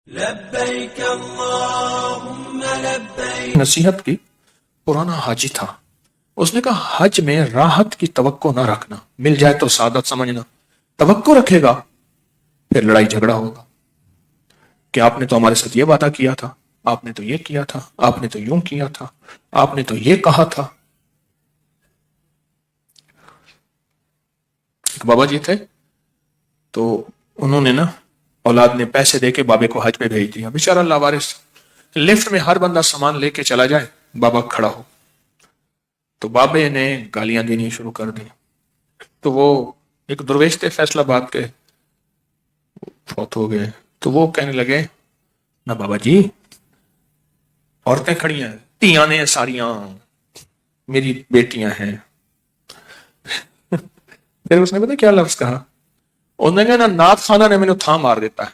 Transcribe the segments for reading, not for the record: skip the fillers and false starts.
لبیک اللہم لبیک. نصیحت کی. پرانا حاجی تھا. اس نے کہا حج میں راحت کی توقع نہ رکھنا. مل جائے تو سعادت سمجھنا. توقع رکھے گا پھر لڑائی جھگڑا ہوگا کہ آپ نے تو ہمارے ساتھ یہ وعدہ کیا تھا, آپ نے تو یہ کیا تھا, آپ نے تو یوں کیا تھا, آپ نے تو یہ کہا تھا. ایک بابا جی تھے تو انہوں نے نا اولاد نے پیسے دے کے بابے کو حج پہ بھیج دیا. بیچارہ لاوارث. لفٹ میں ہر بندہ سامان لے کے چلا جائے, بابا کھڑا ہو. تو بابے نے گالیاں دینی شروع کر دی. تو وہ ایک درویش تھے فیصل آباد کے, فوت ہو گئے. تو وہ کہنے لگے نہ بابا جی, عورتیں کھڑی ہیں, تیاں نے ساریاں میری بیٹیاں ہیں. پھر اس نے پتا کیا لفظ کہا, انہوں نے کہا نا نعت خانہ نے مجھے تھا مار دیتا ہے,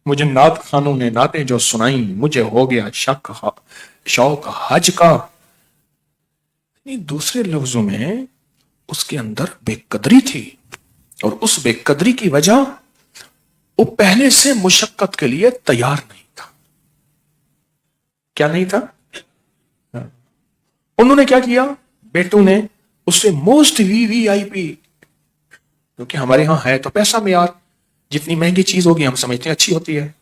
مجھے نعت خانوں نے نعتیں جو سنائیں مجھے ہو گیا شوق حج کا. دوسرے لفظوں میں اس کے اندر بے قدری تھی, اور اس بے قدری کی وجہ وہ پہلے سے مشقت کے لیے تیار نہیں تھا. کیا نہیں تھا؟ انہوں نے کیا کیا, بیٹوں نے اس سے موسٹ وی آئی پی, کیونکہ ہمارے ہاں ہے تو پیسہ معیار, جتنی مہنگی چیز ہوگی ہم سمجھتے ہیں اچھی ہوتی ہے.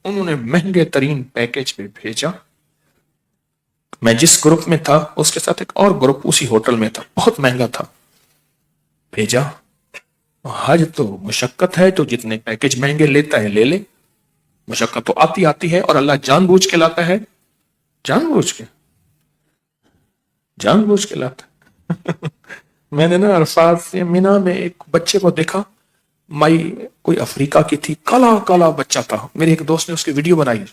انہوں نے مہنگے ترین پیکج پہ بھیجا. میں جس گروپ میں تھا اس کے ساتھ ایک اور گروپ اسی ہوٹل میں تھا, بہت مہنگا تھا. بھیجا. حج تو مشقت ہے, تو جتنے پیکج مہنگے لیتا ہے لے لے. مشقت تو آتی ہے, اور اللہ جان بوجھ کے لاتا ہے, جان بوجھ کے لاتا ہے. میں نے نا عرفات سے مینا میں ایک بچے کو دیکھا, مائی کوئی افریقہ کی تھی, کالا کالا بچہ تھا. میرے ایک دوست نے اس کی ویڈیو بنائی,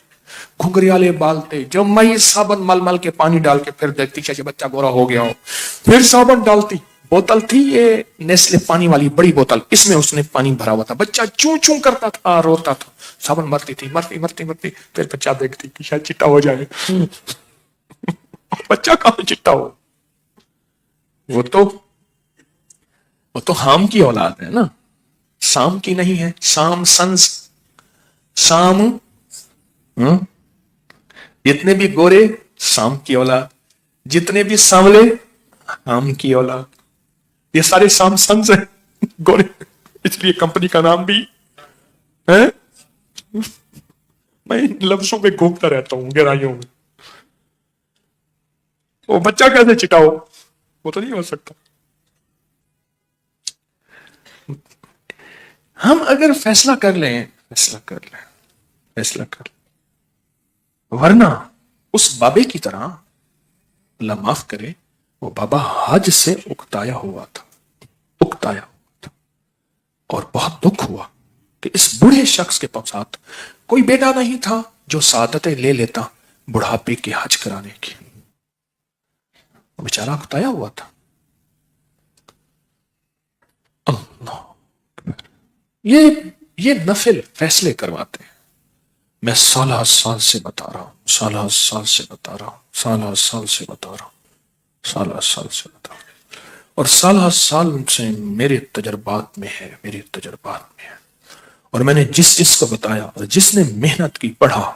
گھنگریالے بال تھے, جو مائی صابن مل مل کے پانی ڈال کے پھر دیکھتی کہ بچہ گورا ہو گیا ہو, پھر صابن ڈالتی. بوتل تھی یہ نیسلے پانی والی بڑی بوتل, اس میں اس نے پانی بھرا ہوا تھا. بچہ چوں چوں کرتا تھا, روتا تھا. صابن مرتی تھی, مرتی پھر بچہ دیکھتی کہ شاید چٹا ہو جائے. بچہ کہاں چٹا ہو, وہ تو حام کی اولاد ہے نا, سام کی نہیں ہے. سام سنس سام, جتنے بھی گورے سام کی اولاد, جتنے بھی سانولے حام کی اولاد. یہ سارے سام سنس ہیں گورے, اس لیے کمپنی کا نام بھی ہے. میں لفظوں پہ گھومتا رہتا ہوں گہرائیوں میں. وہ بچہ کیسے چٹاؤ, وہ تو نہیں ہو سکتا. ہم اگر فیصلہ کر لیں, ورنہ اس بابے کی طرح, اللہ معاف کرے, وہ بابا حج سے اکتایا ہوا تھا, اور بہت دکھ ہوا کہ اس بوڑھے شخص کے ساتھ کوئی بیٹا نہیں تھا جو سعادتیں لے لیتا بڑھاپے کے حج کرانے کی. بیچارہ اکتایا ہوا تھا. اللہ, یہ نفل فیصلے کرواتے ہیں. میں سالہ سال سے بتا رہا ہوں, سالہ سال سے بتا رہا ہوں, اور سالہ سال سے میرے تجربات میں ہے. اور میں نے جس کو بتایا اور جس نے محنت کی, پڑھا,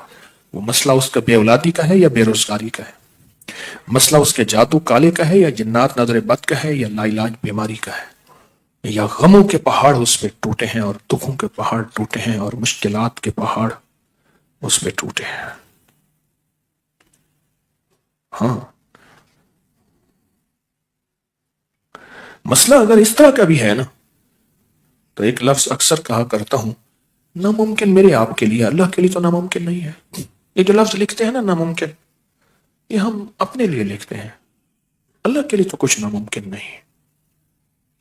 وہ مسئلہ اس کا بے اولادی کا ہے یا بے روزگاری کا ہے, مسئلہ اس کے جادو کالے کا ہے یا جنات نظر بد کا ہے یا لا علاج بیماری کا ہے, یا غموں کے پہاڑ اس پہ ٹوٹے ہیں اور دکھوں کے پہاڑ ٹوٹے ہیں اور مشکلات کے پہاڑ اس پہ ٹوٹے ہیں. ہاں, مسئلہ اگر اس طرح کا بھی ہے نا, تو ایک لفظ اکثر کہا کرتا ہوں, ناممکن میرے آپ کے لیے, اللہ کے لیے تو ناممکن نہیں ہے. یہ جو لفظ لکھتے ہیں نا ناممکن, یہ ہم اپنے لیے لکھتے ہیں. اللہ کے لیے تو کچھ ناممکن نہیں,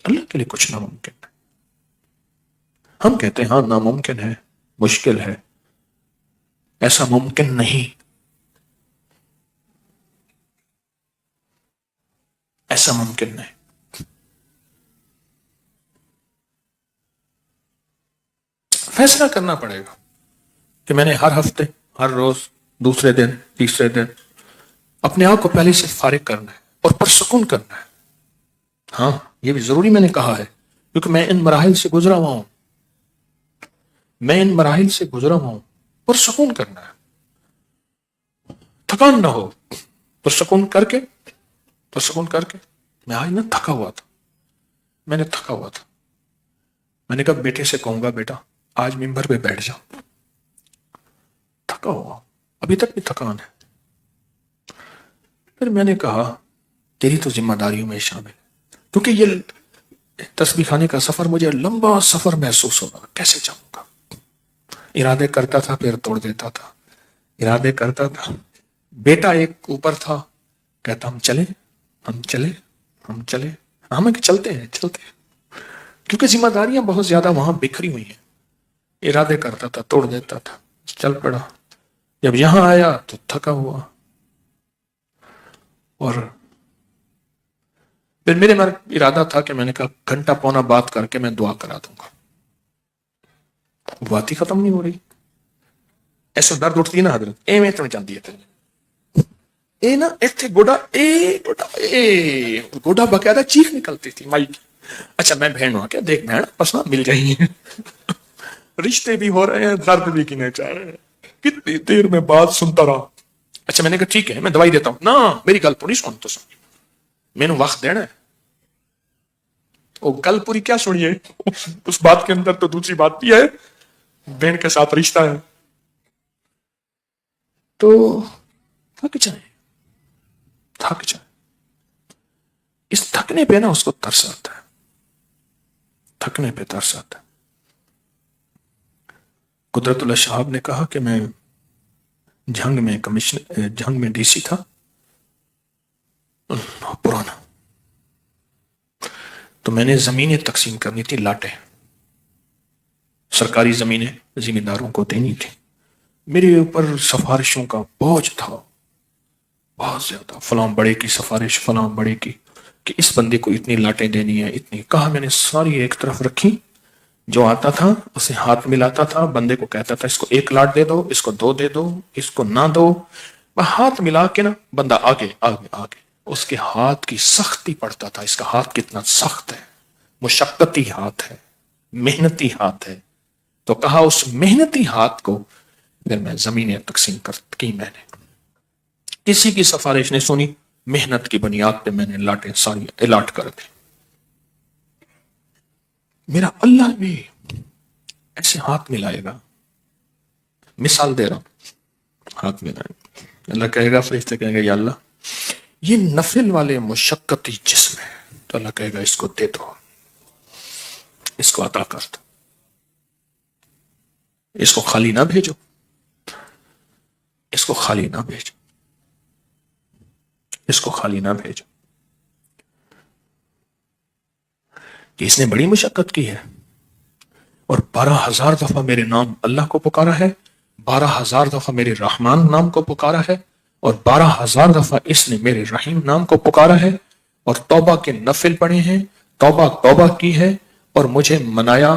اللہ کے لیے کچھ ناممکن نہیں. ہم کہتے ہیں ہاں ناممکن ہے, مشکل ہے, ایسا ممکن نہیں, ایسا ممکن نہیں. فیصلہ کرنا پڑے گا کہ میں نے ہر ہفتے, ہر روز, دوسرے دن, تیسرے دن اپنے آپ کو پہلے سے فارغ کرنا ہے اور پرسکون کرنا ہے. ہاں, یہ بھی ضروری میں نے کہا ہے, کیونکہ میں ان مراحل سے گزرا ہوا ہوں. میں ان مراحل سے گزرا ہوں، پرسکون کرنا ہے، تھکان نہ ہو، پرسکون کر کے میں آج نہ تھکا ہوا تھا، میں نے کہا بیٹے سے کہوں گا بیٹا آج ممبر پہ بیٹھ جاؤ، تھکا ہوا، ابھی تک بھی تھکان ہے۔ پھر میں نے کہا تیری تو ذمہ داریوں میں شامل ہے، کیونکہ یہ تسبیح خانے کا سفر مجھے لمبا سفر محسوس ہو رہا، کیسے جاؤں گا؟ ارادے کرتا تھا پھر توڑ دیتا تھا، ارادے کرتا تھا۔ بیٹا ایک اوپر تھا، کہتا ہم چلے ہم چلتے ہیں کیونکہ ذمہ داریاں بہت زیادہ وہاں بکھری ہوئی ہیں۔ ارادے کرتا تھا توڑ دیتا تھا، چل پڑا۔ جب یہاں آیا تو تھکا ہوا، اور پھر میرے من ارادہ تھا کہ میں نے کہا گھنٹہ پونا بات کر کے میں دعا کرا دوں گا، بات ہی ختم نہیں ہو رہی۔ ایسے درد اٹھتی نا حضرت ایویں تو جاندی ہے اے نا ایتھے گوڈا باقاعدہ چیخ نکلتی تھی مائی کی۔ اچھا میں بہن ہوں کیا، دیکھ بہن پسند مل گئی ہیں، رشتے بھی ہو رہے ہیں، درد بھی کینے چاہ رہے ہیں، کتنی دیر میں بات سنتا رہا۔ اچھا میں نے کہا ٹھیک ہے میں دوائی دیتا ہوں، نہ میری گل پوری سن، تو سن میں نے وقت دینا ہے۔ وہ گل پوری کیا سنیے، اس بات کے اندر تو دوسری بات بھی ہے، بہن کے ساتھ رشتہ ہے۔ تو تھک جائیں، اس تھکنے پہ نا اس کو ترس آتا ہے، قدرت اللہ شہاب نے کہا کہ میں جھنگ میں ڈی سی تھا پرانا، تو میں نے زمینیں تقسیم کرنی تھی، لاٹیں سرکاری زمینیں زمینداروں کو دینی تھی۔ میرے اوپر سفارشوں کا بوجھ تھا بہت زیادہ، فلاں بڑے کی سفارش، فلاں بڑے کی، کہ اس بندے کو اتنی لاٹیں دینی ہے، اتنی۔ کہا میں نے ساری ایک طرف رکھی، جو آتا تھا اسے ہاتھ ملاتا تھا، بندے کو کہتا تھا اس کو 1 لاٹ دے دو، اس کو 2 دے دو، اس کو نہ دو، ہاتھ ملا کے نا بندہ آگے اس کے ہاتھ کی سختی پڑتا تھا، اس کا ہاتھ کتنا سخت ہے، مشقتی ہاتھ ہے، محنتی ہاتھ ہے۔ تو کہا اس محنتی ہاتھ کو پھر میں زمینیں تقسیم کی، میں نے کسی کی سفارش نہیں سنی، محنت کی بنیاد پہ میں نے لاٹیں ساری الاٹ کر دی۔ میرا اللہ بھی ایسے ہاتھ ملائے گا، مثال دے رہا ہوں، ہاتھ ملائے گا، اللہ کہے گا، فرشتے کہیں گے یا اللہ یہ نفل والے مشقتی جسم ہے، تو اللہ کہے گا اس کو دے دو، اس کو عطا کر دو، اس کو خالی نہ بھیجو، اس کو خالی نہ بھیجو، کہ اس نے بڑی مشقت کی ہے، اور 12,000 دفعہ میرے نام اللہ کو پکارا ہے، 12,000 دفعہ میرے رحمان نام کو پکارا ہے، اور 12,000 دفعہ اس نے میرے رحیم نام کو پکارا ہے، اور توبہ کے نفل پڑھے ہیں، توبہ کی ہے، اور مجھے منایا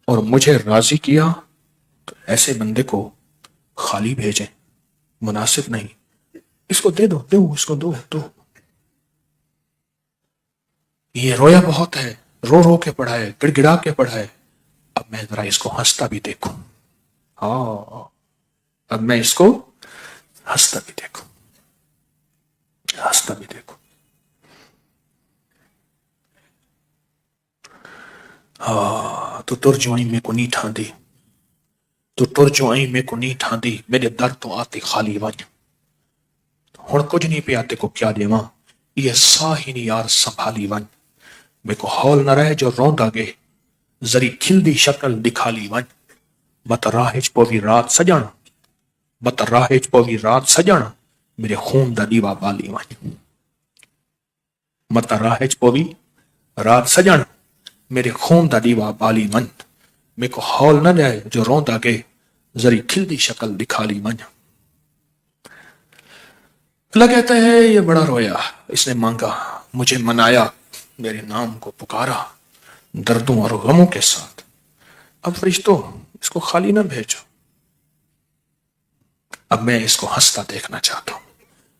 اور مجھے راضی کیا۔ تو ایسے بندے کو خالی بھیجیں مناسب نہیں، اس کو دے دو، اس کو دو۔ یہ رویا بہت ہے، رو کے پڑھا ہے، گڑ گڑا کے پڑھا ہے، اب میں ذرا اس کو ہنستا بھی دیکھوں، اب میں اس کو ہنستا بھی دیکھوں۔ تو ترجمائی میں کو نہیں ٹھاندی، میرے در تو آتے خالی ون، ہن کچھ نہیں پہ آتے کو کیا دیواں، یہ ساہ ہی نہیں یار سنبھالی ون، میں کو ہول نہ رہے جو روندا گے، ذری کھل دی شکل دکھا لی ون، مت راہج پوی رات سجن، میرے خون دا دیوا بالی ون، مت راہج پوی رات سجن، میرے خون دا دیوا بالی ون، میں کو ہول نہ رہے جو روندا گے، ذری کھل دی شکل دکھا لی ون۔ اللہ کہتا ہے یہ بڑا رویا، اس نے مانگا، مجھے منایا، میرے نام کو پکارا دردوں اور غموں کے ساتھ، اب فرشتوں اس کو خالی نہ بھیجو، اب میں اس کو ہنستا دیکھنا چاہتا ہوں،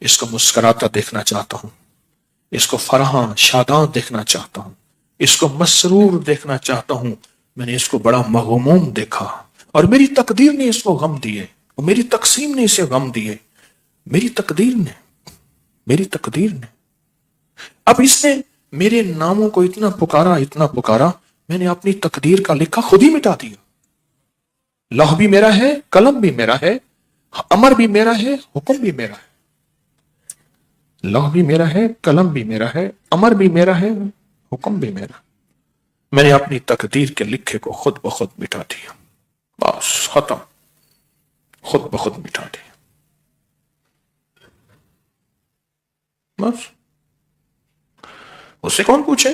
اس کو مسکراتا دیکھنا چاہتا ہوں، اس کو فرحاں شاداں دیکھنا چاہتا ہوں، اس کو مسرور دیکھنا چاہتا ہوں۔ میں نے اس کو بڑا مغموم دیکھا، اور میری تقدیر نے اس کو غم دیے، اور میری تقسیم نے اسے غم دیے، میری تقدیر نے، میری تقدیر نے۔ اب اس نے میرے ناموں کو اتنا پکارا، اتنا پکارا، میں نے اپنی تقدیر کا لکھا خود ہی مٹا دیا۔ لوح بھی میرا ہے، قلم بھی میرا ہے، امر بھی میرا ہے، حکم بھی میرا ہے۔ لوح بھی میرا ہے، قلم بھی میرا ہے، امر بھی میرا ہے، حکم بھی میرا۔ میں نے اپنی تقدیر کے لکھے کو خود بخود مٹا دیا، بس ختم، خود بخود مٹا دیا، بس۔ اس سے کون پوچھے؟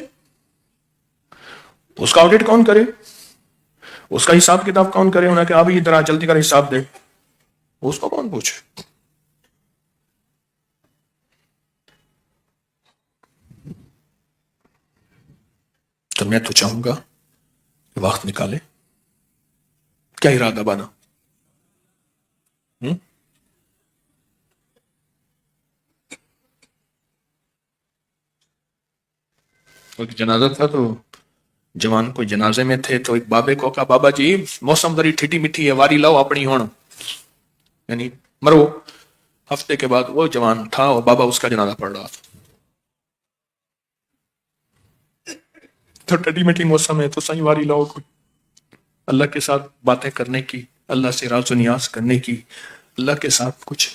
اس کا آڈٹ کون کرے؟ اس کا حساب کتاب کون کرے؟ انہیں کہ ابھی ادھر آ، جلدی کر حساب دے۔ اس کو کون پوچھے؟ تو میں تو چاہوں گا کہ وقت نکالے۔ کیا ارادہ بنا؟ ایک جنازہ تھا، تو جوان کوئی جنازے میں تھے، تو ایک بابے کو کہا بابا جی موسم ذری ٹھٹی میٹھی ہے، واری لاؤ اپنی ہون، یعنی مرو۔ ہفتے کے بعد وہ جوان تھا اور بابا اس کا جنازہ پڑھ رہا تھا۔ تو ٹھٹی میٹھی موسم ہے تو صحیح واری لاؤ کوئی، اللہ کے ساتھ باتیں کرنے کی، اللہ سے راز و نیاز کرنے کی، اللہ کے ساتھ کچھ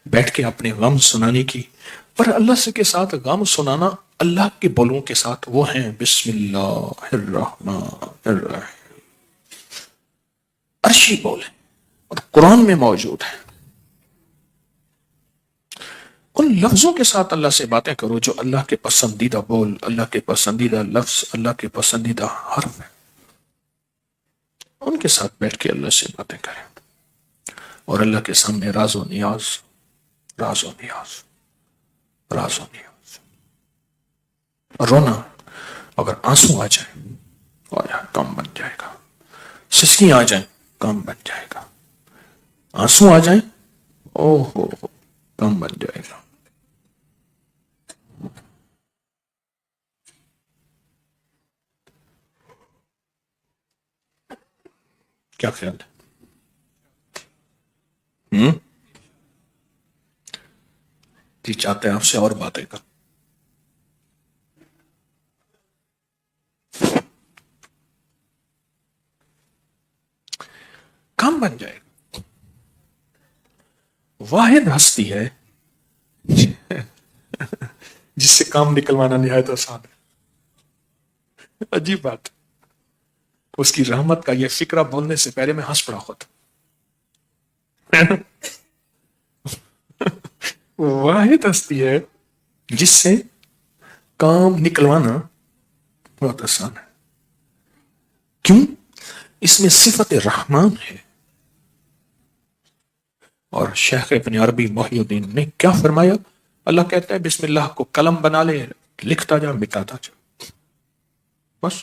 بیٹھ کے اپنے غم سنانے کی۔ پر اللہ سے کے ساتھ غم سنانا اللہ کے بولوں کے ساتھ، وہ ہیں بسم اللہ الرحمن الرحیم، عرشی بول ہے اور قرآن میں موجود ہے۔ ان لفظوں کے ساتھ اللہ سے باتیں کرو جو اللہ کے پسندیدہ بول، اللہ کے پسندیدہ لفظ، اللہ کے پسندیدہ حرف ہے، ان کے ساتھ بیٹھ کے اللہ سے باتیں کریں، اور اللہ کے سامنے راز و نیاز، راز و نیاز، راز و نیاز۔ رونا، اگر آنسو آ جائے کام بن جائے گا، سسکیاں آ جائیں کام بن جائے گا، آنسو آ جائیں او ہو کام بن جائے گا۔ کیا خیال ہے؟ جی چاہتے ہیں آپ سے اور باتیں کر، کام بن جائے گا۔ واحد ہستی ہے جس سے کام نکلوانا نہایت آسان ہے۔ عجیب بات، اس کی رحمت کا یہ فکرہ بولنے سے پہلے میں ہنس پڑا خود۔ واحد ہستی ہے جس سے کام نکلوانا بہت آسان ہے۔ کیوں؟ اس میں صفت رحمان ہے۔ اور شیخ ابن عربی محی الدین نے کیا فرمایا؟ اللہ کہتا ہے بسم اللہ کو قلم بنا لے، لکھتا جا، مٹاتا جا، بس۔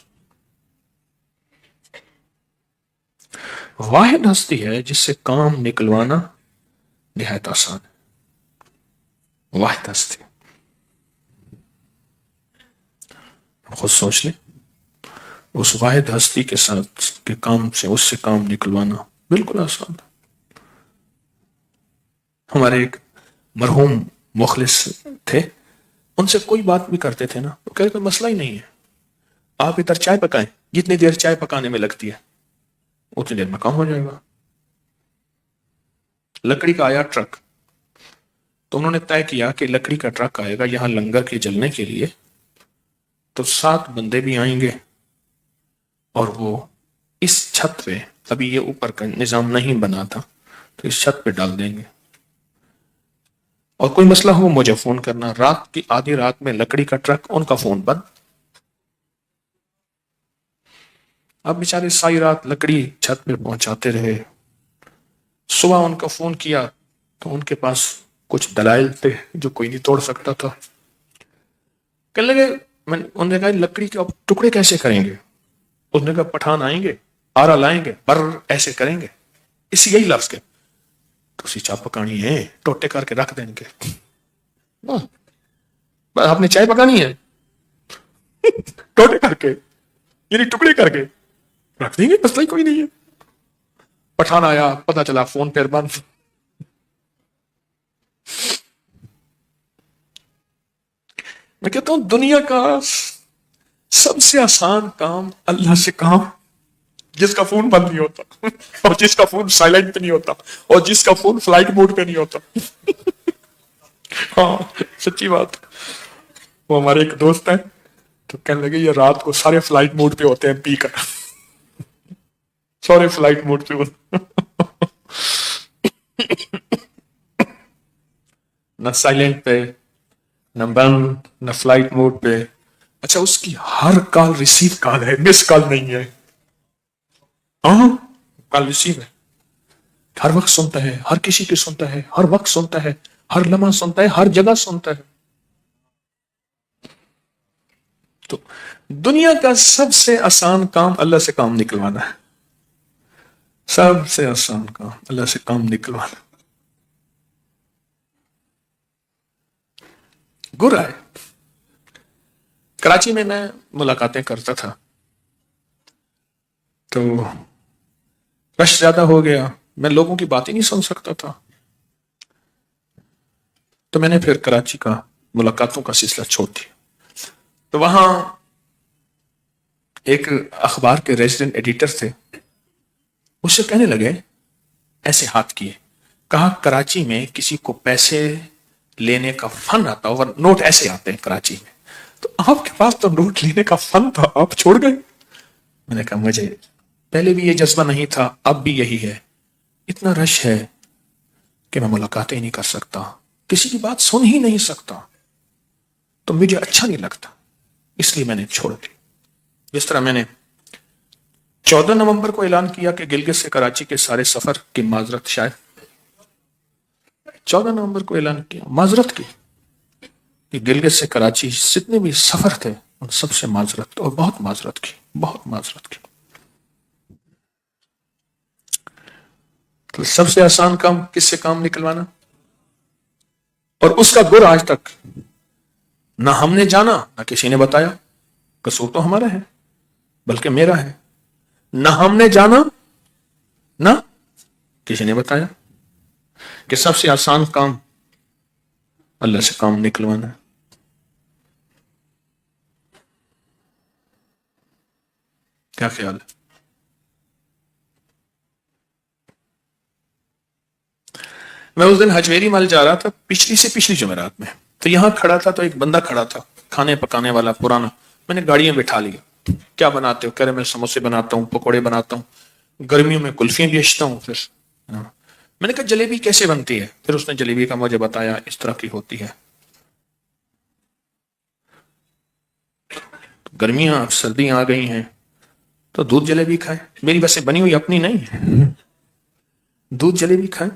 واحد ہستی ہے جس سے کام نکلوانا نہایت آسان ہے، واحد ہستی۔ خود سوچ لیں، اس واحد ہستی کے ساتھ کے کام سے، اس سے کام نکلوانا بالکل آسان ہے۔ ہمارے ایک مرحوم مخلص تھے، ان سے کوئی بات بھی کرتے تھے نا تو کہتے کوئی مسئلہ ہی نہیں ہے، آپ ادھر چائے پکائیں، جتنی دیر چائے پکانے میں لگتی ہے اتنی دیر میں کام ہو جائے گا۔ لکڑی کا آیا ٹرک، تو انہوں نے طے کیا کہ لکڑی کا ٹرک آئے گا یہاں لنگر کے جلنے کے لیے، تو 7 بندے بھی آئیں گے، اور وہ اس چھت پہ، ابھی یہ اوپر کا نظام نہیں بنا تھا، تو اس چھت پہ ڈال دیں گے، اور کوئی مسئلہ ہو مجھے فون کرنا۔ رات کی آدھی رات میں لکڑی کا ٹرک، ان کا فون بند۔ اب بیچارے ساری رات لکڑی چھت پہ پہنچاتے رہے، صبح ان کا فون کیا تو ان کے پاس کچھ دلائل تھے جو کوئی نہیں توڑ سکتا تھا۔ کہنے لگے، انہوں نے کہا لکڑی کے اب ٹکڑے کیسے کریں گے؟ اس نے کہا پٹھان آئیں گے، آرا لائیں گے، بر ایسے کریں گے، اسی یہی لفظ کے تو اسی چاپ پکانی ہے، ٹوٹے کر کے رکھ دیں گے، بس آپ نے چائے پکانی ہے، ٹوٹے کر کے یعنی ٹکڑے کر کے رکھ دیں گے، مسئلہ ہی کوئی نہیں ہے۔ پٹھان آیا، پتا چلا فون پھر بند. میں کہتا ہوں دنیا کا سب سے آسان کام اللہ سے کام جس کا فون بند نہیں ہوتا اور جس کا فون سائلنٹ پہ نہیں ہوتا اور جس کا فون فلائٹ موڈ پہ نہیں ہوتا. ہاں سچی بات. وہ ہمارے ایک دوست ہیں تو کہنے لگے یہ رات کو سارے فلائٹ موڈ پہ ہوتے ہیں پی کر. سارے فلائٹ موڈ پہ ہوتے نہ سائلنٹ پہ نہ بند نہ فلائٹ موڈ پہ. اچھا اس کی ہر کال ریسیو کال ہے، مس کال نہیں ہے. ہاں کال ریسیو ہے، ہر وقت سنتا ہے، ہر کسی کی سنتا ہے، ہر وقت سنتا ہے، ہر لمحہ سنتا ہے، ہر جگہ سنتا ہے. تو دنیا کا سب سے آسان کام اللہ سے کام نکلوانا ہے. سب سے آسان کام اللہ سے کام نکلوانا. گرا ہے. کراچی میں ملاقاتیں کرتا تھا تو رش زیادہ ہو گیا، میں لوگوں کی باتیں نہیں سن سکتا تھا. تو میں نے پھر کراچی کا ملاقاتوں کا سلسلہ چھوڑ دیا. تو وہاں ایک اخبار کے ریزیڈنٹ ایڈیٹر تھے، اس سے کہنے لگے، ایسے ہاتھ کیے، کہا کراچی میں کسی کو پیسے لینے کا فن آتا اور نوٹ ایسے آتے ہیں کراچی میں، تو آپ کے پاس تو نوٹ لینے کا فن تھا، آپ چھوڑ گئے. میں نے کہا مجھے پہلے بھی یہ جذبہ نہیں تھا، اب بھی یہی ہے. اتنا رش ہے کہ میں ملاقاتیں ہی نہیں کر سکتا، کسی کی بات سن ہی نہیں سکتا، تو مجھے اچھا نہیں لگتا، اس لیے میں نے چھوڑ دی. جس طرح میں نے 14 نومبر کو اعلان کیا کہ گلگت سے کراچی کے سارے سفر کی معذرت، شاید 14 نومبر کو اعلان کیا معذرت کی کہ گلگت سے کراچی جتنے بھی سفر تھے ان سب سے معذرت، اور بہت معذرت کی، بہت معذرت کی. تو سب سے آسان کام کس سے کام نکلوانا، اور اس کا گر آج تک نہ ہم نے جانا نہ کسی نے بتایا. قصور تو ہمارا ہے بلکہ میرا ہے. نہ ہم نے جانا نہ کسی نے بتایا کہ سب سے آسان کام اللہ سے کام نکلوانا ہے. کیا خیال ہے؟ میں اس دن حجویری مال جا رہا تھا، پچھلی سے پچھلی جمعرات میں، تو یہاں کھڑا تھا تو ایک بندہ کھڑا تھا کھانے پکانے والا پرانا. میں نے گاڑیاں بٹھا لیا، کیا بناتے ہو؟ کہہ رہے میں سموسے بناتا ہوں، پکوڑے بناتا ہوں، گرمیوں میں کلفیاں بیچتا ہوں. پھر میں نے کہا جلیبی کیسے بنتی ہے؟ پھر اس نے جلیبی کا مجھے بتایا اس طرح کی ہوتی ہے. گرمیاں سردیاں آ گئی ہیں تو دودھ جلیبی کھائیں. میری ویسے بنی ہوئی اپنی نہیں ہے، دودھ جلیبی کھائیں،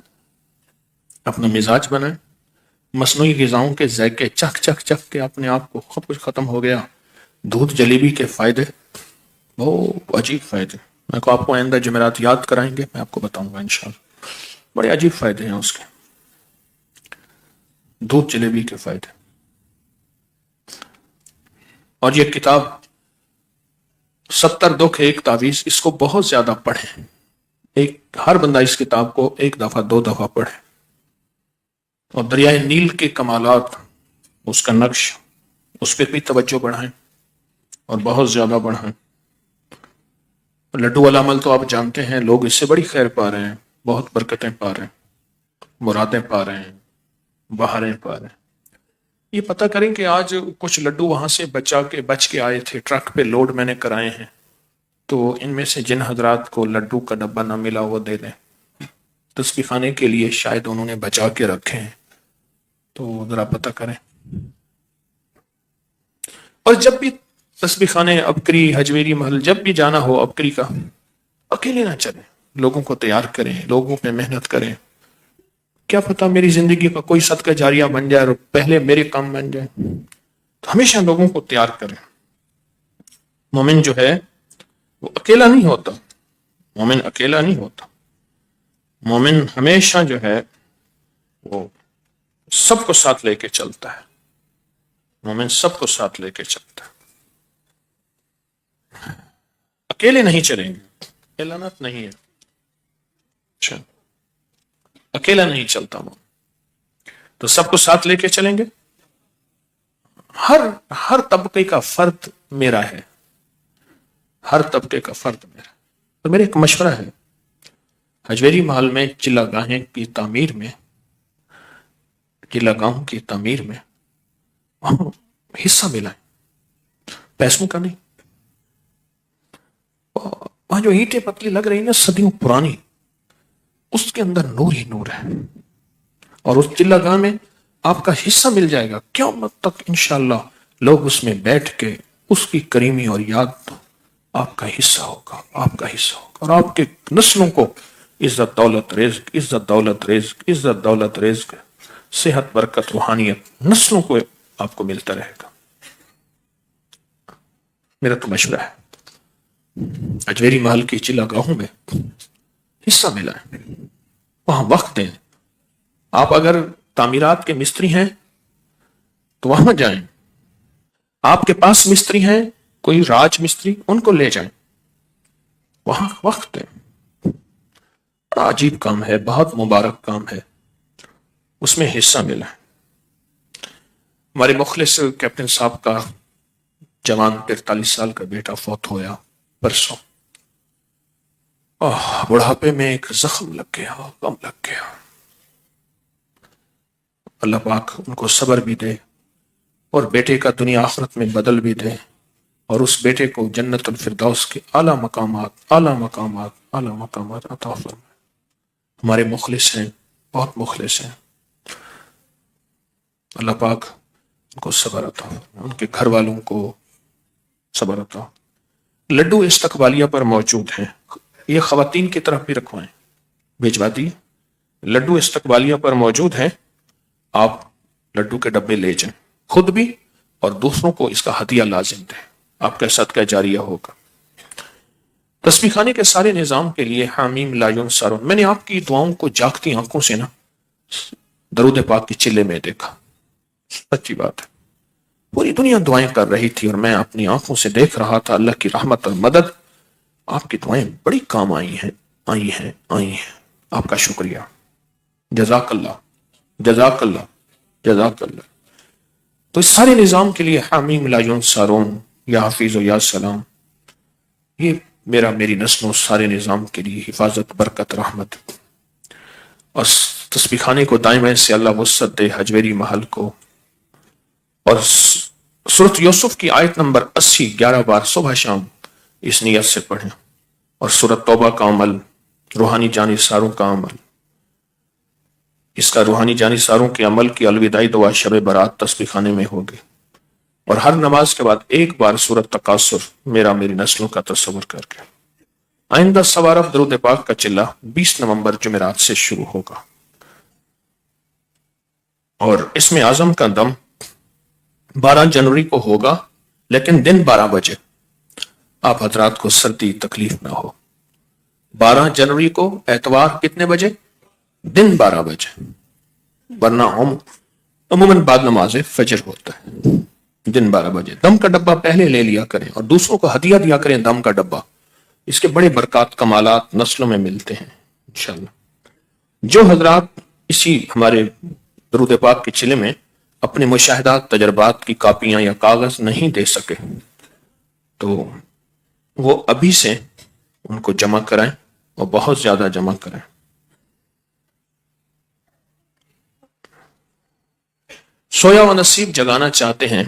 اپنا مزاج بنائیں. مصنوعی غذاؤں کے ذائقے چکھ چکھ چکھ کے اپنے آپ کو سب کچھ ختم ہو گیا. دودھ جلیبی کے فائدے بہت عجیب فائدے، میں کو آپ کو آئندہ جمعرات یاد کرائیں گے، میں آپ کو بتاؤں گا انشاءاللہ. بڑے عجیب فائدے ہیں اس کے، دودھ جلیبی کے فائدے. اور یہ کتاب 70 دکھ ایک تعویذ، اس کو بہت زیادہ پڑھیں. ہر بندہ اس کتاب کو 1 دفعہ 2 دفعہ پڑھے. اور دریائے نیل کے کمالات، اس کا نقش، اس پہ بھی توجہ بڑھائیں اور بہت زیادہ بڑھائیں. لڈو والا عمل تو آپ جانتے ہیں، لوگ اس سے بڑی خیر پا رہے ہیں، بہت برکتیں پا رہے ہیں، مرادیں پا رہے ہیں، بہاریں پا رہے ہیں. یہ پتہ کریں کہ آج کچھ لڈو وہاں سے بچ کے آئے تھے، ٹرک پہ لوڈ میں نے کرائے ہیں، تو ان میں سے جن حضرات کو لڈو کا ڈبہ نہ ملا وہ دے دیں. تسبیح خانے کے لیے شاید انہوں نے بچا کے رکھے ہیں، تو ذرا پتہ کریں. اور جب بھی تسبیح خانے ابکری حجویری محل جب بھی جانا ہو ابکری کا، اکیلے نہ چلیں، لوگوں کو تیار کریں، لوگوں پہ محنت کریں. کیا پتا میری زندگی کا کوئی صدقہ جاریہ بن جائے اور پہلے میرے کام بن جائے. تو ہمیشہ لوگوں کو تیار کریں. مومن جو ہے وہ اکیلا نہیں ہوتا، مومن اکیلا نہیں ہوتا، مومن ہمیشہ جو ہے وہ سب کو ساتھ لے کے چلتا ہے. مومن سب کو ساتھ لے کے چلتا ہے، اکیلے نہیں چلیں گے. اعلانات نہیں ہے. اچھا، اکیلا نہیں چلتا وہ، تو سب کو ساتھ لے کے چلیں گے. ہر ہر طبقے کا فرد میرا ہے، ہر طبقے کا فرد میرا. تو میرا ایک مشورہ ہے، حجویری محل میں چلا گاہیں کی تعمیر میں، چلا گاہوں کی تعمیر میں وہاں حصہ ملائیں، پیسوں کا نہیں. وہاں جو اینٹیں پتلی لگ رہی نا صدیوں پرانی، اس کے اندر نور ہی نور ہے، اور اس چلا گاہ میں آپ کا حصہ مل جائے گا. قیامت تک انشاءاللہ لوگ اس میں بیٹھ کے اس کی کریمی اور یاد آپ کا حصہ ہوگا، آپ کا حصہ ہوگا، اور آپ کے نسلوں کو عزت دولت رزق، عزت دولت رزق، عزت دولت رزق، صحت برکت روحانیت نسلوں کو آپ کو ملتا رہے گا. میرا تو مشورہ ہے اجویری محل کی چلا گاہوں میں حصہ ملائیں، وہاں وقت دیں. آپ اگر تعمیرات کے مستری ہیں تو وہاں جائیں، آپ کے پاس مستری ہیں کوئی راج مستری، ان کو لے جائیں، وہاں وقت دیں. بڑا عجیب کام ہے، بہت مبارک کام ہے، اس میں حصہ ملا. ہمارے مخلص کیپٹن صاحب کا جوان 43 سال کا بیٹا فوت ہویا پرسوں. بڑھاپے میں ایک زخم لگ گیا، غم لگ گیا. اللہ پاک ان کو صبر بھی دے اور بیٹے کا دنیا آخرت میں بدل بھی دے، اور اس بیٹے کو جنت الفردوس کے اعلیٰ مقامات اعلیٰ مقامات اعلیٰ مقامات عطا فرمائے. ہمارے مخلص ہیں، بہت مخلص ہیں، اللہ پاک ان کو صبر عطا فرمائے، ان کے گھر والوں کو صبر عطا. لڈو استقبالیہ پر موجود ہیں، یہ خواتین کی طرف بھی رکھوائیں، بھیجوا دیے. لڈو استقبالیہ پر موجود ہیں، آپ لڈو کے ڈبے لے جائیں، خود بھی اور دوسروں کو اس کا ہدیہ لازم دیں، آپ کا صدقہ جاریہ ہوگا. تسبیح خانے کے سارے نظام کے لیے حامیم لا ینصرون. میں نے آپ کی دعاؤں کو جاگتی آنکھوں سے نا درود پاک کی چلے میں دیکھا، سچی بات ہے. پوری دنیا دعائیں کر رہی تھی اور میں اپنی آنکھوں سے دیکھ رہا تھا اللہ کی رحمت اور مدد. آپ کی دعائیں بڑی کام آئی ہیں، آئی ہیں، آئی ہیں. آپ کا شکریہ، جزاک اللہ، جزاک اللہ، جزاک اللہ. تو اس سارے نظام کے لیے حامیم لا ینصرون، یا حفیظ و یا سلام، یہ میری نسلوں سارے نظام کے لیے حفاظت، برکت، رحمت. اور تسبیح خانے کو دائیں سے اللہ وسعت دے، حجویری محل کو. اور سورۃ یوسف کی آیت نمبر 80 11 بار صبح شام اس نیت سے پڑھیں. اور سورۃ توبہ کا عمل، روحانی جانثاروں کا عمل، اس کا روحانی جانثاروں کے عمل کی الوداعی دعا شب برات تسبیح خانے میں ہوگی. اور ہر نماز کے بعد ایک بار سورۃ تکاثر، میری نسلوں کا تصور کر کے. آئندہ سوارف درود پاک کا چلہ 20 نومبر جمعرات سے شروع ہوگا، اور اس میں اعظم کا دم 12 جنوری کو ہوگا، لیکن دن 12 بجے. آپ حضرات کو سردی تکلیف نہ ہو. 12 جنوری کو اتوار کتنے بجے؟ دن 12 بجے، ورنہ عموماً بعد نماز فجر ہوتا ہے. دن 12 بجے دم کا ڈبہ پہلے لے لیا کریں اور دوسروں کو ہدیہ دیا کریں دم کا ڈبہ. اس کے بڑے برکات کمالات نسلوں میں ملتے ہیں انشاءاللہ. جو حضرات اسی ہمارے درود پاک کے چلے میں اپنے مشاہدات، تجربات کی کاپیاں یا کاغذ نہیں دے سکے تو وہ ابھی سے ان کو جمع کرائیں، اور بہت زیادہ جمع کریں. سویا و نصیب جگانا چاہتے ہیں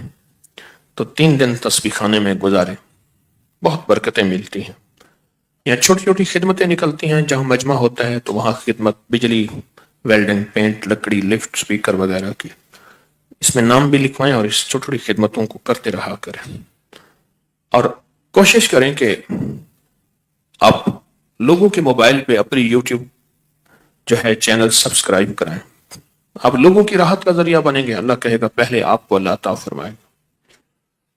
تو 3 دن تسبیح خانے میں گزاریں، بہت برکتیں ملتی ہیں. یہاں چھوٹی چھوٹی خدمتیں نکلتی ہیں، جہاں مجمع ہوتا ہے تو وہاں خدمت، بجلی، ویلڈنگ، پینٹ، لکڑی، لفٹ، سپیکر وغیرہ کی. اس میں نام بھی لکھوائیں اور اس چھوٹی چھوٹی خدمتوں کو کرتے رہا کریں. اور کوشش کریں کہ آپ لوگوں کے موبائل پہ اپنی یوٹیوب جو ہے چینل سبسکرائب کرائیں. آپ لوگوں کی راحت کا ذریعہ بنیں گے، اللہ کہے گا پہلے آپ کو اللہ عطا فرمائے گا.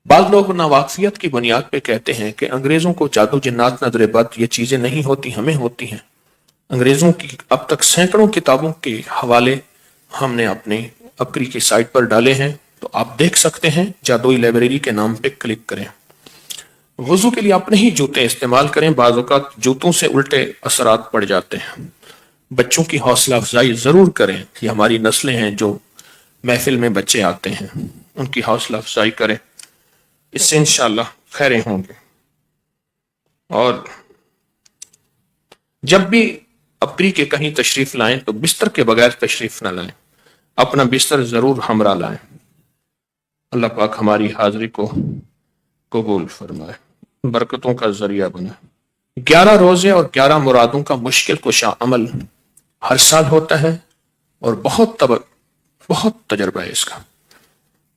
بعض لوگ ناواقفیت کی بنیاد پہ کہتے ہیں کہ انگریزوں کو جادو، جنات، نظر بد یہ چیزیں نہیں ہوتی، ہمیں ہوتی ہیں. انگریزوں کی اب تک سینکڑوں کتابوں کے حوالے ہم نے اپنے اپری کی سائٹ پر ڈالے ہیں، تو آپ دیکھ سکتے ہیں. جادوئی لائبریری کے نام پہ کلک کریں. وضو کے لیے اپنے ہی جوتے استعمال کریں، بعض اوقات جوتوں سے الٹے اثرات پڑ جاتے ہیں. بچوں کی حوصلہ افزائی ضرور کریں. یہ ہماری نسلیں ہیں جو محفل میں بچے آتے ہیں، ان کی حوصلہ افزائی کریں، اس سے انشاءاللہ خیریں ہوں گے. اور جب بھی اپری کے کہیں تشریف لائیں تو بستر کے بغیر تشریف نہ لائیں، اپنا بستر ضرور ہمراہ لائیں. اللہ پاک ہماری حاضری کو قبول فرمائے، برکتوں کا ذریعہ بنا. 11 روزے اور 11 مرادوں کا مشکل کشا عمل ہر سال ہوتا ہے، اور بہت تجربہ ہے اس کا.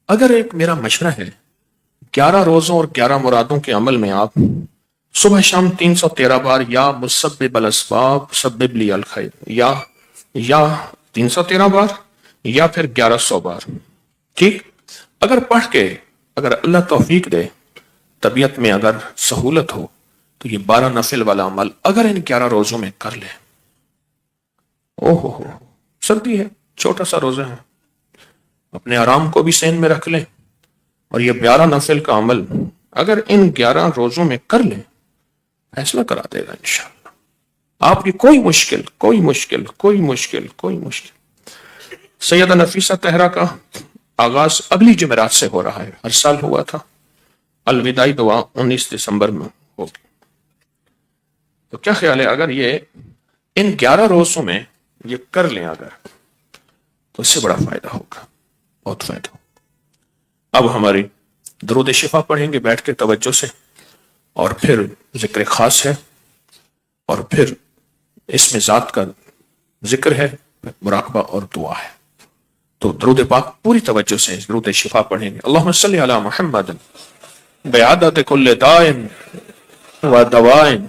اگر ایک میرا مشورہ ہے، 11 روزوں اور 11 مرادوں کے عمل میں آپ صبح شام 313 بار یا مسبب الاسباب مسبب لی الخیر یا 313 بار یا پھر 1100 بار، ٹھیک. اگر پڑھ کے اگر اللہ توفیق دے، طبیعت میں اگر سہولت ہو، تو یہ 12 نفل والا عمل اگر ان 11 روزوں میں کر لے، او ہو سردی ہے، چھوٹا سا روزہ ہے، اپنے آرام کو بھی سین میں رکھ لیں، اور یہ 12 نفل کا عمل اگر ان 11 روزوں میں کر لیں، فیصلہ کرا دے گا انشاءاللہ. آپ کی کوئی مشکل. سیدہ نفیسہ طاہرہ کا آغاز اگلی جمعرات سے ہو رہا ہے، ہر سال ہوا تھا. الوداعی دعا 19 دسمبر میں ہوگی. تو کیا خیال ہے اگر یہ ان 11 روزوں میں یہ کر لیں اگر، تو اس سے بڑا فائدہ ہوگا، بہت فائدہ ہوگا. اب ہماری درود شفا پڑھیں گے بیٹھ کے توجہ سے، اور پھر ذکر خاص ہے، اور پھر اس میں ذات کا ذکر ہے، مراقبہ اور دعا ہے. تو درود پاک پوری توجہ سے درود شفا پڑھیں گے. اللہم صلی علی محمد بعدد کل دائن و دوائن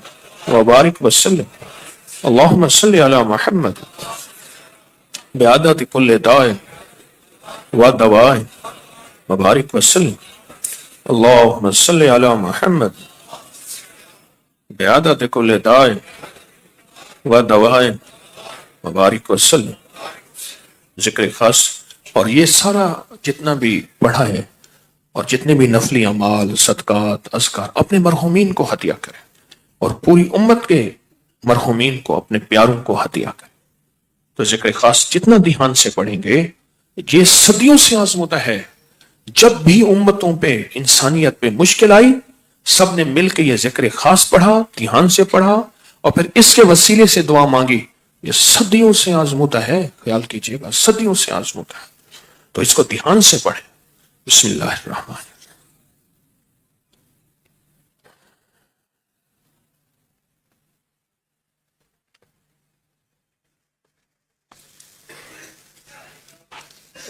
وبارک وسلم. اللہم صلی علی محمد بعدد کل دائن و دوائن وبارک وسلم. اللہم صلی علی محمد بعدد کل دائن و دوائن وبارک وسلم. ذکر خاص اور یہ سارا جتنا بھی پڑھا ہے، اور جتنے بھی نفلی اعمال، صدقات، اذکار، اپنے مرحومین کو ہدیہ کریں، اور پوری امت کے مرحومین کو، اپنے پیاروں کو ہدیہ کریں. تو ذکر خاص جتنا دھیان سے پڑھیں گے، یہ صدیوں سے آزمودہ ہے. جب بھی امتوں پہ، انسانیت پہ مشکل آئی، سب نے مل کے یہ ذکر خاص پڑھا، دھیان سے پڑھا، اور پھر اس کے وسیلے سے دعا مانگی. یہ صدیوں سے آزمودہ ہے، خیال کیجئے گا، صدیوں سے آزمودہ ہے. تو اس کو دھیان سے پڑھیں. بسم اللہ الرحمن الرحیم.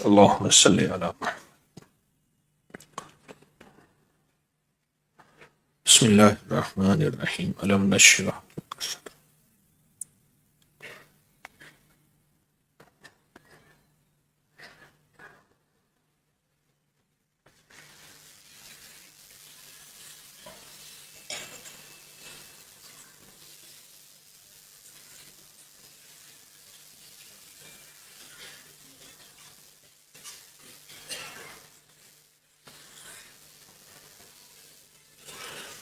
اللہم صلی علی محمد. بسم اللہ الرحمن الرحیم. الم نشرح لک صدرک.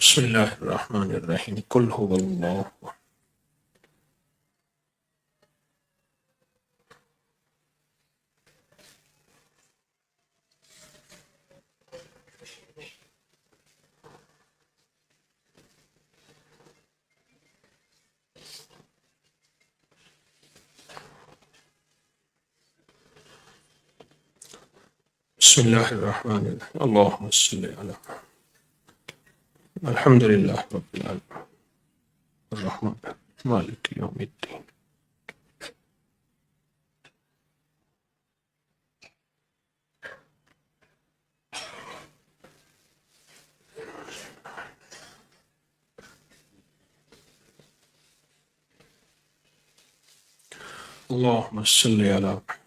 بسم اللہ الرحمن الرحیم. قل هو اللہ. بسم اللہ الرحمن الرحیم. اللہم صلی علی محمد. الحمد للہ رب العالمین الرحمن الرحیم مالک یوم الدین. اللہم صلی علی محمد.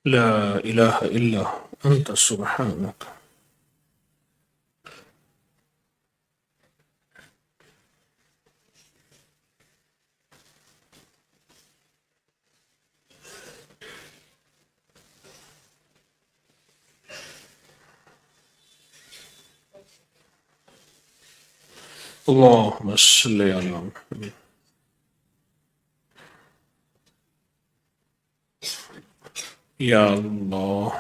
لا الہ الا انت سبحانک. اللهم صل على محمد. یا اللہ،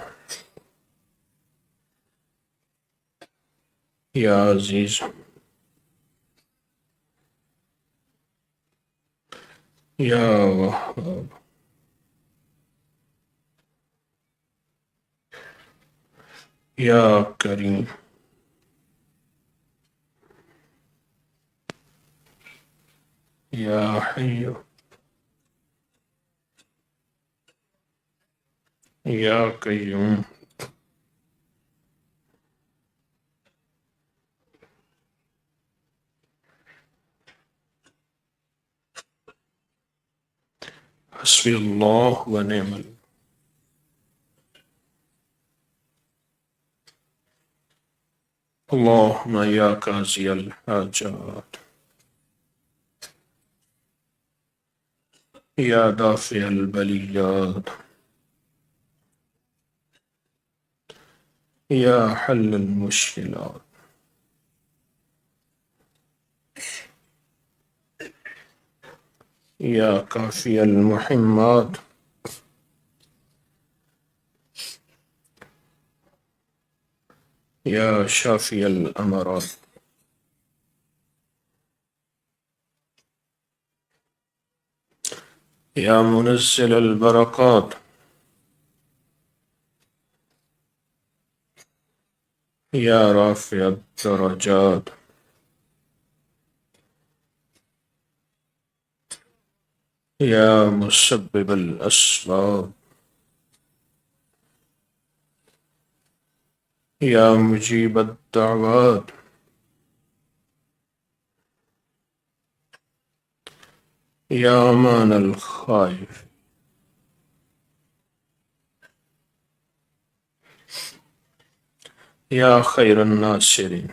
یا عزیز، یا وہاب، یا کریم، یا حی، یا قیوم، حسبی اللہ و نعم الوکیل. اللہم یا قاضی الحاجات، یا دافع البلیات، یا حل المشکلات، یا کافی المحمات، یا شافی الامراض، یا منزل البرکات، یا رافع الدرجات، یا مسبب الاسباب، یا مجیب الدعوات، یا امان الخائف، یا خیر الناصرین،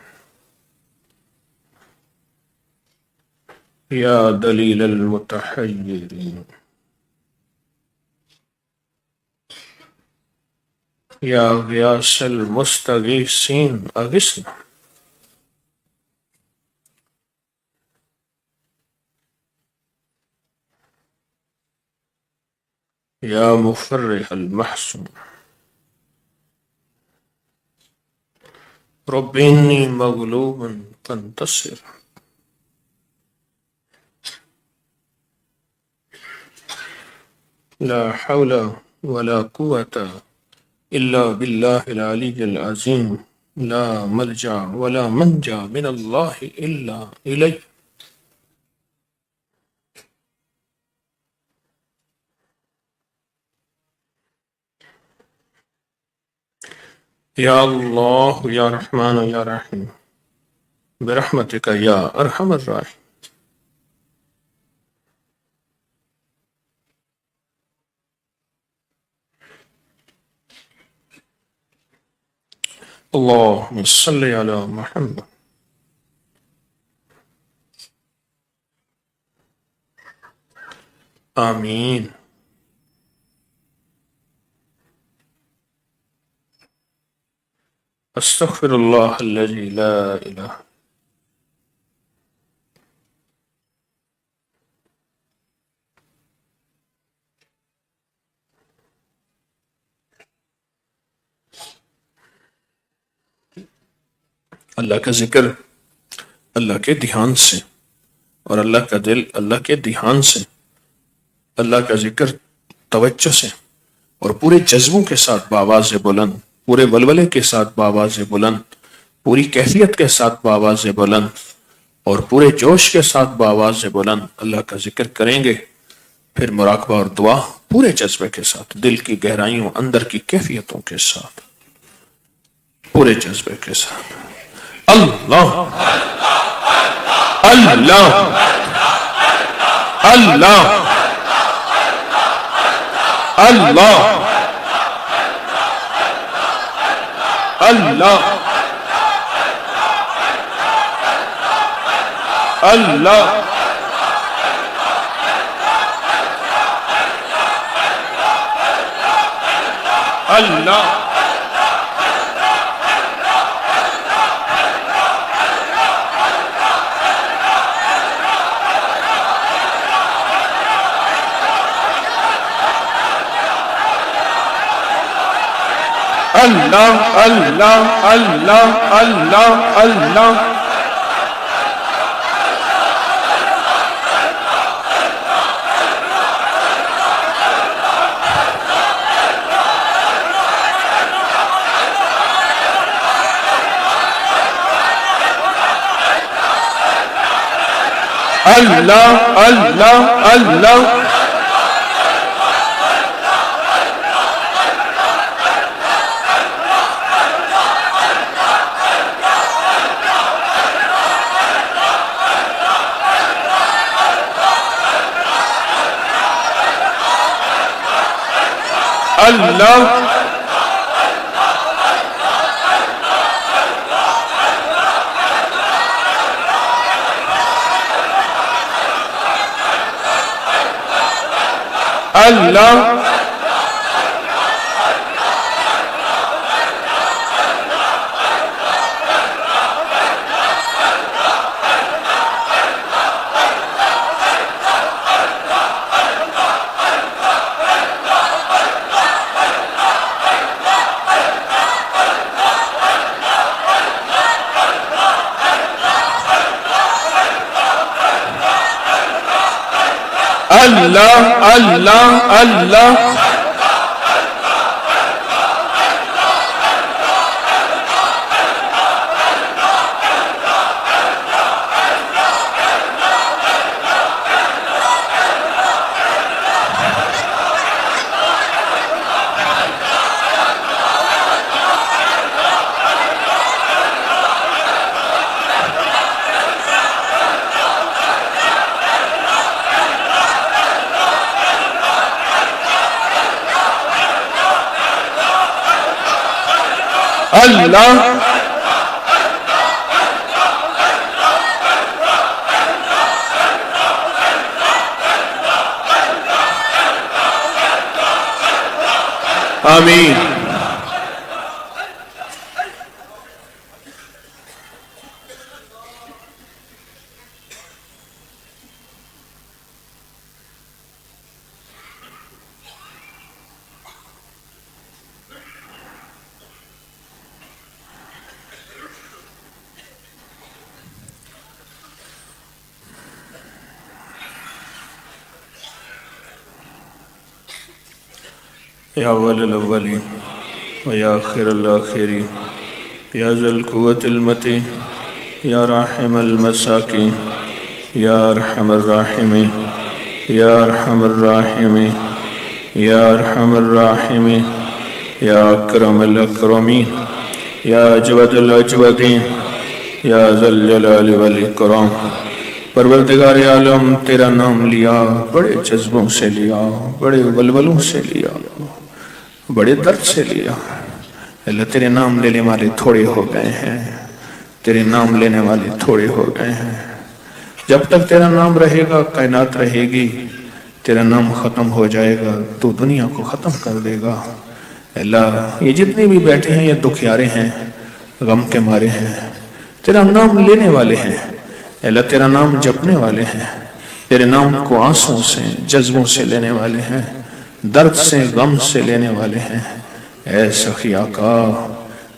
یا دلیل المتحیرین، یا غیاث المستغیثین اغثنا، یا مفرح المحسن، رب انی مغلوب فانتصر، لا حول ولا قوة الا باللہ العلی العظیم، لا ملجا ولا منجا من اللہ الا الیہ. یا اللہ یا رحمن یا رحیم برحمتک یا ارحم الراحمین. اللہم صلی علی محمد. آمین. استغفر اللہ الذی لا الہ. اللہ کا ذکر اللہ کے دھیان سے، اور اللہ کا دل اللہ کے دھیان سے، اللہ کا ذکر توجہ سے اور پورے جذبوں کے ساتھ بآواز بلند، پورے ولولے کے ساتھ بآواز بلند، پوری کیفیت کے ساتھ بآواز بلند اور پورے جوش کے ساتھ بآواز بلند اللہ کا ذکر کریں گے. پھر مراقبہ اور دعا پورے جذبے کے ساتھ، دل کی گہرائیوں، اندر کی کیفیتوں کے ساتھ، پورے جذبے کے ساتھ. اللہ اللہ اللہ اللہ اللہ اللہ اللہ اللہ اللہ اللہ اللہ اللہ اللہ اللہ اللہ اللہ اللہ اللہ اللہ اللہ اللہ آمین یا اول الاولین و یا آخر الاخرین یا ذا القوة المتین یا راحم المساکین یا ارحم الراحمین یا ارحم الراحمین یا ارحم الراحمین یا اکرم الاکرمین یا اجود الاجودین یا ذا الجلال والاکرام پروردگار عالم تیرا نام لیا بڑے جذبوں سے لیا، بڑے ولولوں سے لیا، بڑے درد سے لیا۔ اللہ تیرے نام لینے والے تھوڑے ہو گئے ہیں، تیرے نام لینے والے تھوڑے ہو گئے ہیں۔ جب تک تیرا نام رہے گا کائنات رہے گی، تیرا نام ختم ہو جائے گا تو دنیا کو ختم کر دے گا۔ اللہ یہ جتنے بھی بیٹھے ہیں یہ دکھیارے ہیں، غم کے مارے ہیں، تیرا نام لینے والے ہیں۔ اللہ تیرا نام جپنے والے ہیں، تیرے نام کو آنسوں سے جذبوں سے لینے والے ہیں، درد سے غم سے لینے والے ہیں۔ اے سخی آقا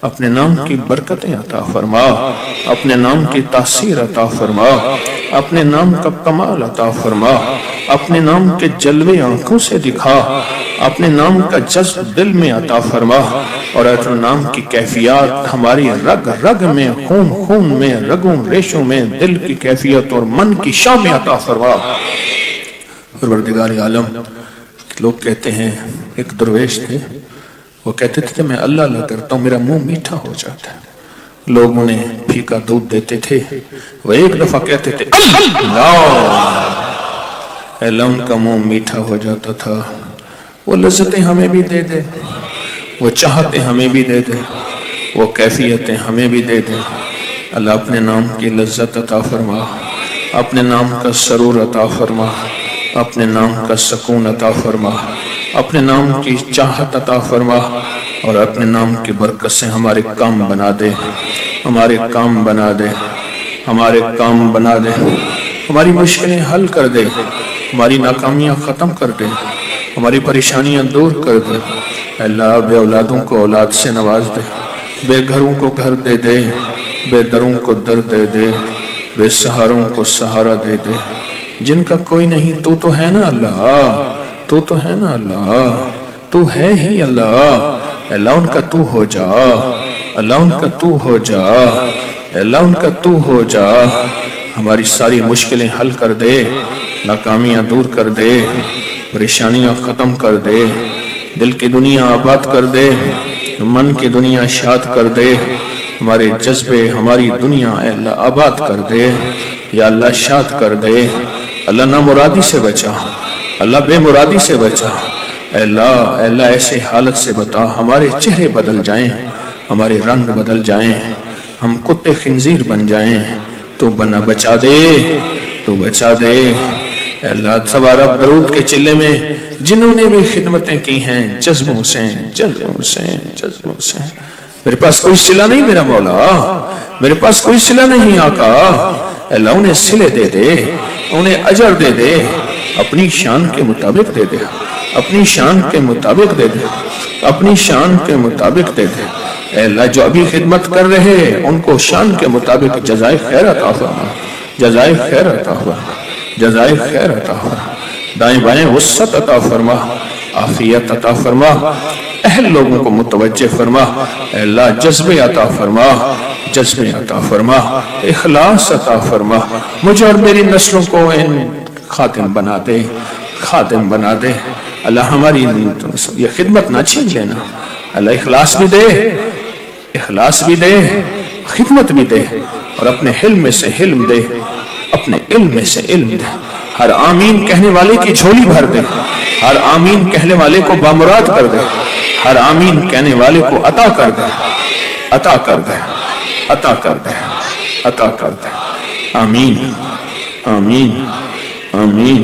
اپنے نام کی برکتیں عطا فرما، اپنے نام کی تاثیر عطا فرما، اپنے نام کا کمال عطا فرما، اپنے نام کے جلوے آنکھوں سے دکھا، اپنے نام کا جذب دل میں عطا فرما، اور اپنے نام کی کیفیات ہماری رگ رگ میں، خون خون میں، رگوں ریشوں میں، دل کی کیفیت اور من کی شاہ میں عطا فرما۔ پروردگار عالم لوگ کہتے ہیں، ایک درویش تھے، وہ کہتے تھے کہ میں اللہ اللہ کرتا ہوں میرا منہ میٹھا ہو جاتا ہے۔ لوگ انہیں پھیکا دودھ دیتے تھے، وہ ایک دفعہ کہتے تھے اللہ، ان کا منہ میٹھا ہو جاتا تھا۔ وہ لذتیں ہمیں بھی دے دے، وہ چاہتے ہمیں بھی دے دے، وہ کیفیتیں ہمیں بھی دے دے۔ اللہ اپنے نام کی لذت عطا فرما، اپنے نام کا سرور عطا فرما، اپنے نام کا سکون عطا فرما، اپنے نام کی چاہت عطا فرما، اور اپنے نام کی برکت سے ہمارے کام بنا دے، ہمارے کام بنا دے، ہمارے کام بنا دے، ہماری مشکلیں حل کر دے، ہماری ناکامیاں ختم کر دے، ہماری پریشانیاں دور کر دے۔ اللہ بے اولادوں کو اولاد سے نواز دے، بے گھروں کو گھر دے دے، بے دروں کو در دے دے، بے سہاروں کو سہارا دے دے، جن کا کوئی نہیں تو تو ہے نا اللہ، تو تو ہے نا اللہ، تو ہے ہی اللہ، اللہ ان کا تو ہو جا، اللہ ان کا تو ہو جا، اللہ ان کا تو ہو جا، ہماری ساری مشکلیں حل کر دے، ناکامیاں دور کر دے، پریشانیاں ختم کر دے، دل کی دنیا آباد کر دے، من کی دنیا شاد کر دے، ہمارے جذبے ہماری دنیا اے اللہ آباد کر دے، یا اللہ شاد کر دے، اللہ نامرادی سے بچا، اللہ بے مرادی سے بچا، اے اللہ ایسے حالت سے بتا ہمارے چہرے بدل جائیں، ہمارے رنگ بدل جائیں، ہم کتے خنزیر بن جائیں، تو بنا بچا دے، تو بچا دے، اے اللہ سوارا درود کے چلے میں جنہوں نے بھی خدمتیں کی ہیں جذبوں سے جذبوں سے جذبوں سے، میرے پاس کوئی صلہ نہیں میرا مولا، میرے پاس کوئی صلہ نہیں آقا، اے اللہ انہیں صلے دے دے، انہیں اجر دے دے، اپنی شان کے مطابق دے دے، اپنی شان کے مطابق دے دے، اپنی شان کے مطابق دے دے، اے اللہ جو ابھی خدمت کر رہے ان کو شان کے مطابق جزائے خیر عطا فرما، جزائے خیر عطا فرما، جزائے خیر عطا فرما، دائیں بائیں وسعت عطا فرما، عافیت عطا فرما، اہل لوگوں کو متوجہ فرما، اے اللہ جذبے عطا فرما، جذبے عطا فرما، اخلاص عطا فرما، مجھے اور میری نسلوں کو ان خاتم بنا دے، خاتم بنا دے، اللہ ہماری یہ خدمت نہ چھین لینا، اللہ اخلاص بھی دے، اخلاص بھی دے، خدمت بھی دے، اور اپنے حلم میں سے حلم دے، اپنے علم میں سے علم دے، ہر آمین کہنے والے کی جھولی بھر دے، ہر آمین کہنے والے کو بامراد کر دے، ہر آمین کہنے والے کو عطا کر دے، عطا کر دے، عطا کر دے، عطا کر دے، آمین آمین آمین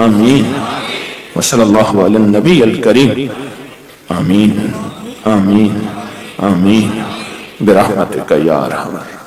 آمین وصلی اللہ علی النبی الکریم، آمین آمین آمین برحمتک یا ارحم الراحمین۔